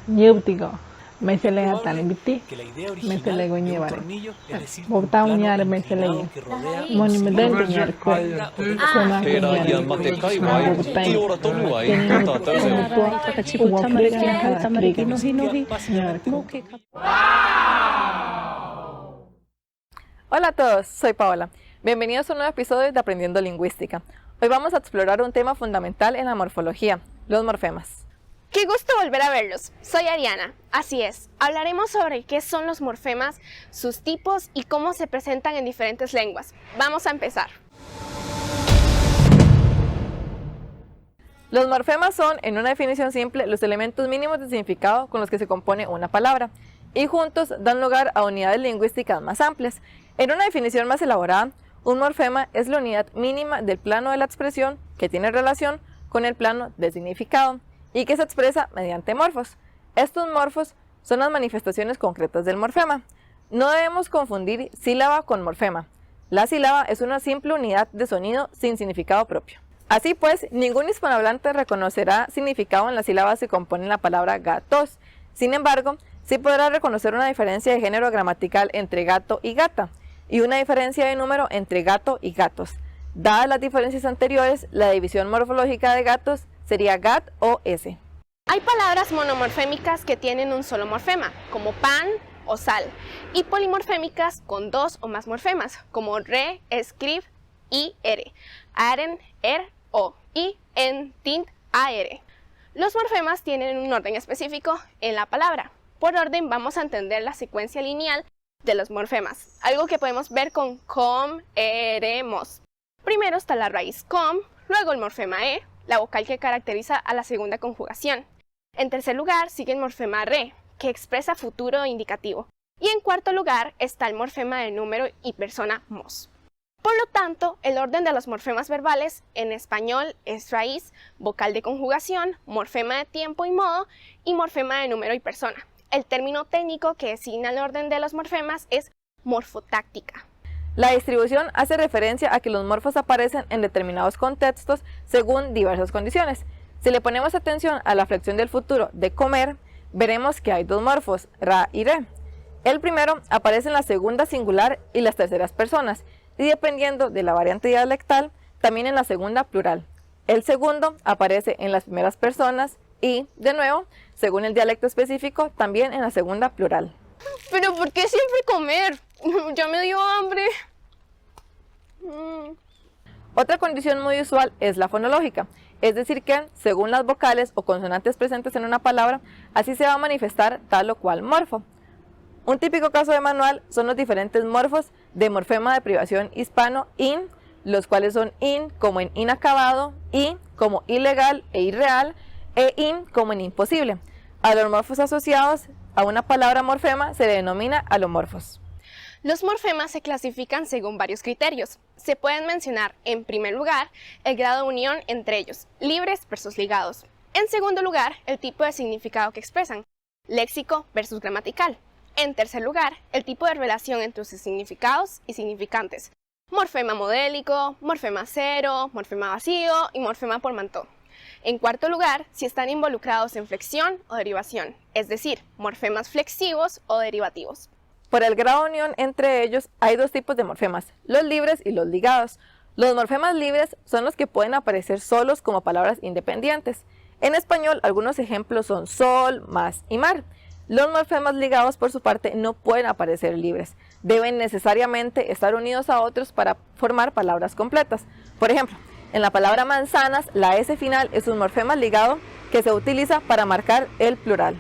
ñeutico, meselega talimbiti, meselega ñevare, bogta uñare meselega, monimedente ñare kue, sona kuñare, bogta Hola a todos, soy Paola. Bienvenidos a un nuevo episodio de Aprendiendo Lingüística. Hoy vamos a explorar un tema fundamental en la morfología, los morfemas. ¡Qué gusto volver a verlos! Soy Ariana. Así es, hablaremos sobre qué son los morfemas, sus tipos y cómo se presentan en diferentes lenguas. Vamos a empezar. Los morfemas son, en una definición simple, los elementos mínimos de significado con los que se compone una palabra, y juntos dan lugar a unidades lingüísticas más amplias. En una definición más elaborada, un morfema es la unidad mínima del plano de la expresión que tiene relación con el plano del significado y que se expresa mediante morfos. Estos morfos son las manifestaciones concretas del morfema. No debemos confundir sílaba con morfema. La sílaba es una simple unidad de sonido sin significado propio. Así pues, ningún hispanohablante reconocerá significado en las sílabas que componen la palabra gatos. Sin embargo, sí podrá reconocer una diferencia de género gramatical entre gato y gata, y una diferencia de número entre gato y gatos. Dadas las diferencias anteriores, la división morfológica de gatos sería gat o s. Hay palabras monomorfémicas que tienen un solo morfema, como pan o sal, y polimorfémicas con dos o más morfemas, como re, escrib, i, r, aren, o, y, en, tint, ar. Los morfemas tienen un orden específico en la palabra. Por orden vamos a entender la secuencia lineal de los morfemas, algo que podemos ver con comeremos. Primero está la raíz com, luego el morfema e, la vocal que caracteriza a la segunda conjugación. En tercer lugar sigue el morfema re, que expresa futuro indicativo. Y en cuarto lugar está el morfema de número y persona mos. Por lo tanto, el orden de los morfemas verbales en español es raíz, vocal de conjugación, morfema de tiempo y modo y morfema de número y persona. El término técnico que designa el orden de los morfemas es morfotáctica. La distribución hace referencia a que los morfos aparecen en determinados contextos según diversas condiciones. Si le ponemos atención a la flexión del futuro de comer, veremos que hay dos morfos, ra y re. El primero aparece en la segunda singular y las terceras personas, y dependiendo de la variante dialectal, también en la segunda plural. El segundo aparece en las primeras personas y, de nuevo, según el dialecto específico, también en la segunda plural. ¿Pero por qué siempre comer? Ya me dio hambre. Otra condición muy usual es la fonológica, es decir que, según las vocales o consonantes presentes en una palabra, así se va a manifestar tal o cual morfo. Un típico caso de manual son los diferentes morfos de morfema de privación hispano in, los cuales son in como en inacabado, i como ilegal e irreal, e in como en imposible. A los morfos asociados a una palabra morfema se le denomina alomorfos. Los morfemas se clasifican según varios criterios. Se pueden mencionar, en primer lugar, el grado de unión entre ellos, libres versus ligados. En segundo lugar, el tipo de significado que expresan, léxico versus gramatical. En tercer lugar, el tipo de relación entre sus significados y significantes, morfema modélico, morfema cero, morfema vacío y morfema portmanteau. En cuarto lugar, si están involucrados en flexión o derivación, es decir, morfemas flexivos o derivativos. Por el grado de unión entre ellos hay dos tipos de morfemas, los libres y los ligados. Los morfemas libres son los que pueden aparecer solos como palabras independientes. En español, algunos ejemplos son sol, más y mar. Los morfemas ligados, por su parte, no pueden aparecer libres. Deben necesariamente estar unidos a otros para formar palabras completas. Por ejemplo, en la palabra manzanas, la S final es un morfema ligado que se utiliza para marcar el plural.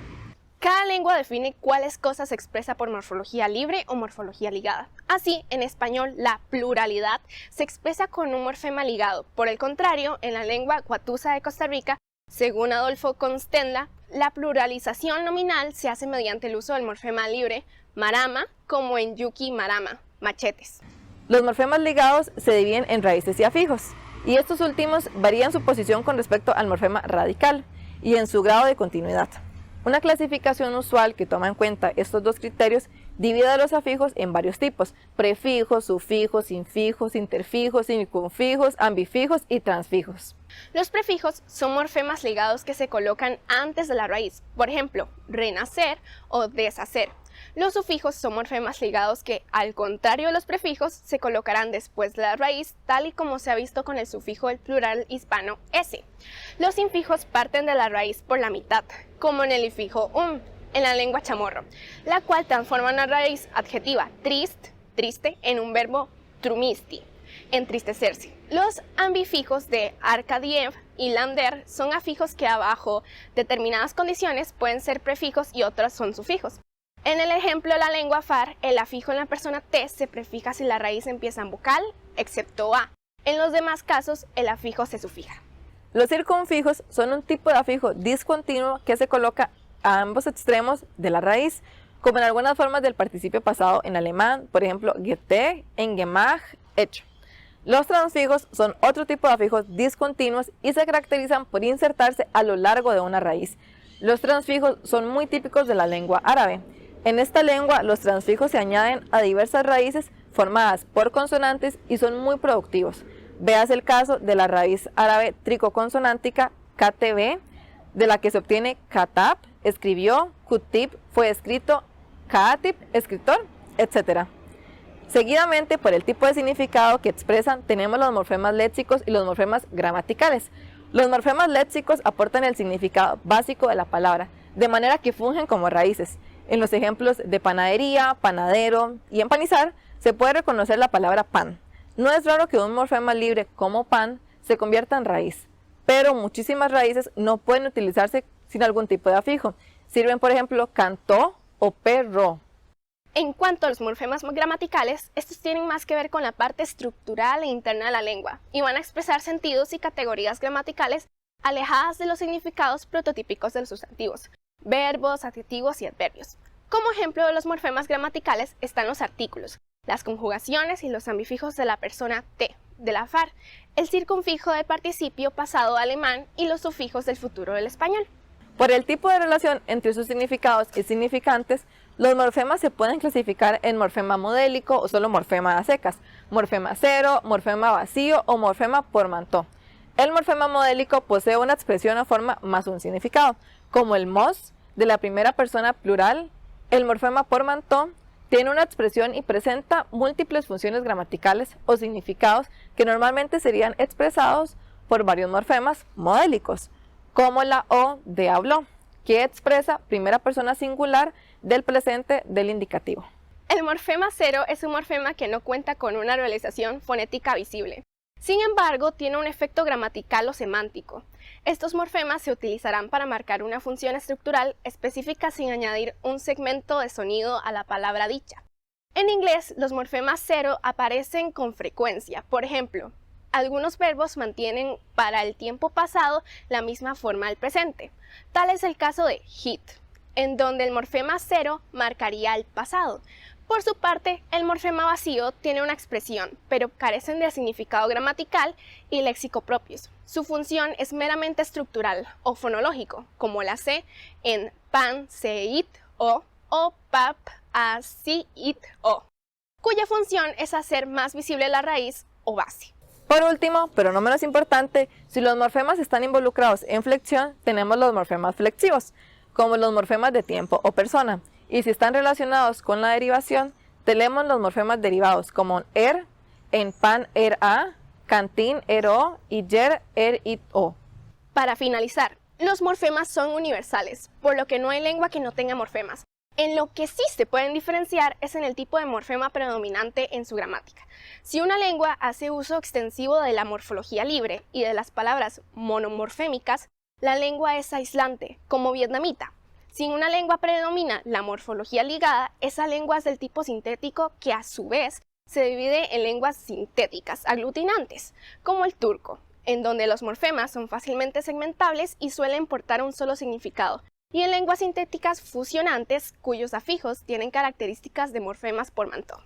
Cada lengua define cuáles cosas se expresa por morfología libre o morfología ligada. Así, en español, la pluralidad se expresa con un morfema ligado. Por el contrario, en la lengua guatusa de Costa Rica, según Adolfo Constenda, la pluralización nominal se hace mediante el uso del morfema libre, marama, como en yuki marama, machetes. Los morfemas ligados se dividen en raíces y afijos, y estos últimos varían su posición con respecto al morfema radical y en su grado de continuidad. Una clasificación usual que toma en cuenta estos dos criterios Divide a los afijos en varios tipos: prefijos, sufijos, infijos, interfijos, circunfijos, ambifijos y transfijos. Los prefijos son morfemas ligados que se colocan antes de la raíz, por ejemplo, renacer o deshacer. Los sufijos son morfemas ligados que, al contrario de los prefijos, se colocarán después de la raíz, tal y como se ha visto con el sufijo del plural hispano s. Los infijos parten de la raíz por la mitad, como en el infijo en la lengua chamorro, la cual transforma una raíz adjetiva triste en un verbo trumisti, entristecerse. Los ambifijos de Arkadiev y Lander son afijos que bajo determinadas condiciones pueden ser prefijos y otros son sufijos. En el ejemplo de la lengua far, el afijo en la persona T se prefija si la raíz empieza en vocal, excepto A. En los demás casos, el afijo se sufija. Los circunfijos son un tipo de afijo discontinuo que se coloca a ambos extremos de la raíz, como en algunas formas del participio pasado en alemán, por ejemplo, gete, en gemach, hecho. Los transfijos son otro tipo de afijos discontinuos y se caracterizan por insertarse a lo largo de una raíz. Los transfijos son muy típicos de la lengua árabe. En esta lengua, los transfijos se añaden a diversas raíces formadas por consonantes y son muy productivos. Veas el caso de la raíz árabe tricoconsonántica KTB, de la que se obtiene katab, escribió, kutib, fue escrito, kaatib, escritor, etc. Seguidamente, por el tipo de significado que expresan, tenemos los morfemas léxicos y los morfemas gramaticales. Los morfemas léxicos aportan el significado básico de la palabra, de manera que fungen como raíces. En los ejemplos de panadería, panadero y empanizar, se puede reconocer la palabra pan. No es raro que un morfema libre como pan se convierta en raíz, pero muchísimas raíces no pueden utilizarse sin algún tipo de afijo. Sirven, por ejemplo, cantó o perro. En cuanto a los morfemas gramaticales, estos tienen más que ver con la parte estructural e interna de la lengua y van a expresar sentidos y categorías gramaticales alejadas de los significados prototípicos de los sustantivos, verbos, adjetivos y adverbios. Como ejemplo de los morfemas gramaticales están los artículos, las conjugaciones y los ambifijos de la persona T, de la FAR, el circunfijo del participio pasado alemán y los sufijos del futuro del español. Por el tipo de relación entre sus significados y significantes, los morfemas se pueden clasificar en morfema modélico o solo morfema a secas, morfema cero, morfema vacío o morfema portmanteau. El morfema modélico posee una expresión o forma más un significado, como el mos de la primera persona plural. El morfema portmanteau tiene una expresión y presenta múltiples funciones gramaticales o significados que normalmente serían expresados por varios morfemas modélicos, como la O de habló, que expresa primera persona singular del presente del indicativo. El morfema cero es un morfema que no cuenta con una realización fonética visible. Sin embargo, tiene un efecto gramatical o semántico. Estos morfemas se utilizarán para marcar una función estructural específica sin añadir un segmento de sonido a la palabra dicha. En inglés, los morfemas cero aparecen con frecuencia. Por ejemplo, algunos verbos mantienen para el tiempo pasado la misma forma del presente. Tal es el caso de hit, en donde el morfema cero marcaría el pasado. Por su parte, el morfema vacío tiene una expresión, pero carecen de significado gramatical y léxico propios. Su función es meramente estructural o fonológico, como la C en pan, se, it, o pap, a, si, it, o, cuya función es hacer más visible la raíz o base. Por último, pero no menos importante, si los morfemas están involucrados en flexión, tenemos los morfemas flexivos, como los morfemas de tiempo o persona. Y si están relacionados con la derivación, tenemos los morfemas derivados como en pan, a, cantín, o, y yer, it, o. Para finalizar, los morfemas son universales, por lo que no hay lengua que no tenga morfemas. En lo que sí se pueden diferenciar es en el tipo de morfema predominante en su gramática. Si una lengua hace uso extensivo de la morfología libre y de las palabras monomorfémicas, la lengua es aislante, como vietnamita. Si en una lengua predomina la morfología ligada, esa lengua es del tipo sintético que a su vez se divide en lenguas sintéticas aglutinantes, como el turco, en donde los morfemas son fácilmente segmentables y suelen portar un solo significado, y en lenguas sintéticas fusionantes, cuyos afijos tienen características de morfemas portmanteau.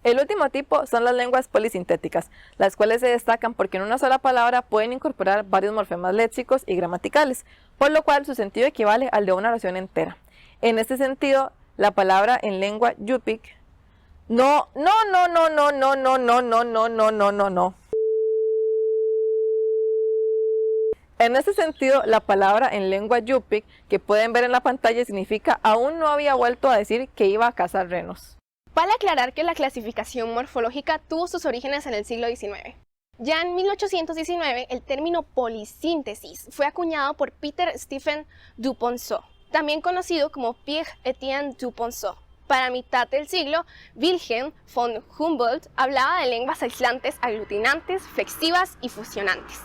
El último tipo son las lenguas polisintéticas, las cuales se destacan porque en una sola palabra pueden incorporar varios morfemas léxicos y gramaticales, por lo cual su sentido equivale al de una oración entera. En este sentido, la palabra en lengua Yupik. No. En este sentido, la palabra en lengua Yupik que pueden ver en la pantalla significa aún no había vuelto a decir que iba a cazar renos. Vale aclarar que la clasificación morfológica tuvo sus orígenes en el siglo XIX. Ya en 1819, el término polisíntesis fue acuñado por Peter Stephen Duponceau, también conocido como Pierre-Étienne Duponceau. Para mitad del siglo, Wilhelm von Humboldt hablaba de lenguas aislantes, aglutinantes, flexivas y fusionantes.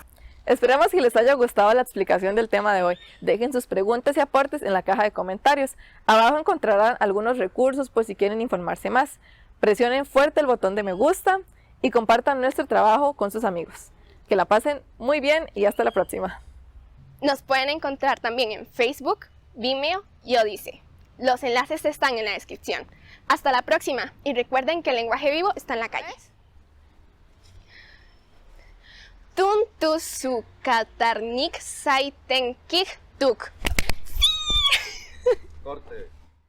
Esperamos que les haya gustado la explicación del tema de hoy. Dejen sus preguntas y aportes en la caja de comentarios. Abajo encontrarán algunos recursos por si quieren informarse más. Presionen fuerte el botón de me gusta y compartan nuestro trabajo con sus amigos. Que la pasen muy bien y hasta la próxima. Nos pueden encontrar también en Facebook, Vimeo y Odisee. Los enlaces están en la descripción. Hasta la próxima y recuerden que el lenguaje vivo está en la calle. Tun tu su katarnik saitenkik tuk.